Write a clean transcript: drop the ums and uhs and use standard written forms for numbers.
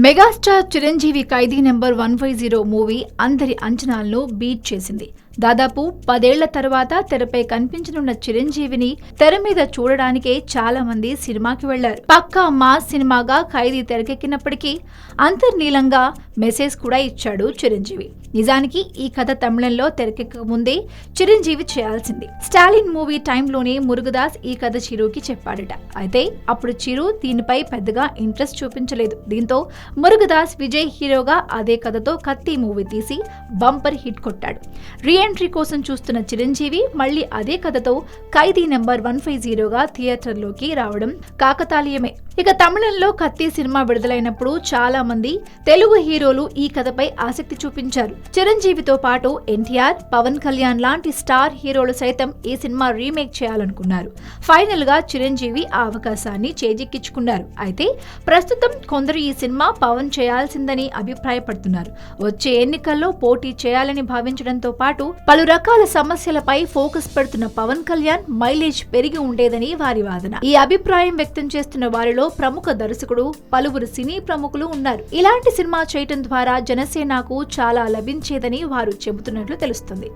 Megastar Chiranjeevi ఖైదీ number 150 movie అందరి అంచనాలను beat చేసింది. దాదాపు 10 ఏళ్ల తర్వాత తెరపై కనిపించనున్న చిరంజీవిని తెర మీద చూడడానికే చాలా మంది సినిమాకి వెళ్లారు. పక్కా మాస్ సినిమాగా ఖైదీ తెరకెక్కినప్పటికీ అంతర్లీనంగా మెసేజ్ కూడా ఇచ్చాడు చిరంజీవి. నిజానికి ఈ కథ తమిళంలో తెరకెక్కక ముందే చిరంజీవి చేయాల్సింది. స్టాలిన్ మూవీ టైంలోనే మురుగదాస్ ఈ కథ చిరుకి చెప్పాడట. అయితే అప్పుడు చిరు దీనిపై పెద్దగా ఇంట్రెస్ట్ చూపించలేదు. దీంతో మురుగదాస్ విజయ్ హీరోగా అదే కథతో కత్తి మూవీ తీసి బంపర్ హిట్ కొట్టాడు. రీఎంట్రీ కోసం చూస్తున్న చిరంజీవి మళ్లీ అదే కథతో ఖైదీ నెంబర్ 150గా థియేటర్లోకి రావడం కాకతాళీయమే. ఇక తమిళంలో కత్తి సినిమా విడుదలైనప్పుడు చాలా మంది తెలుగు హీరోలు ఈ కథపై ఆసక్తి చూపించారు. చిరంజీవితో పాటు ఎన్టీఆర్, పవన్ కళ్యాణ్ లాంటి స్టార్ హీరోలు సైతం ఈ సినిమా రీమేక్ చేయాలనుకున్నారు. ఫైనల్ గా చిరంజీవి ఆ అవకాశాన్ని చేజిక్కించుకున్నారు. అయితే ప్రస్తుతం కొందరు ఈ సినిమా పవన్ చేయాల్సిందని అభిప్రాయపడుతున్నారు. వచ్చే ఎన్నికల్లో పోటీ చేయాలని భావించడంతో పాటు పలు రకాల సమస్యలపై ఫోకస్ పెడుతున్న పవన్ కళ్యాణ్ మైలేజ్ పెరిగి ఉండేదని వారి వాదన. ఈ అభిప్రాయం వ్యక్తం చేస్తున్న వారిలో ప్రముఖ దర్శకుడు, పలువురు సినీ ప్రముఖులు ఉన్నారు. ఇలాంటి సినిమా చేయటం ద్వారా జనసేనకు చాలా లభించేదని వారు చెబుతున్నట్లు తెలుస్తుంది.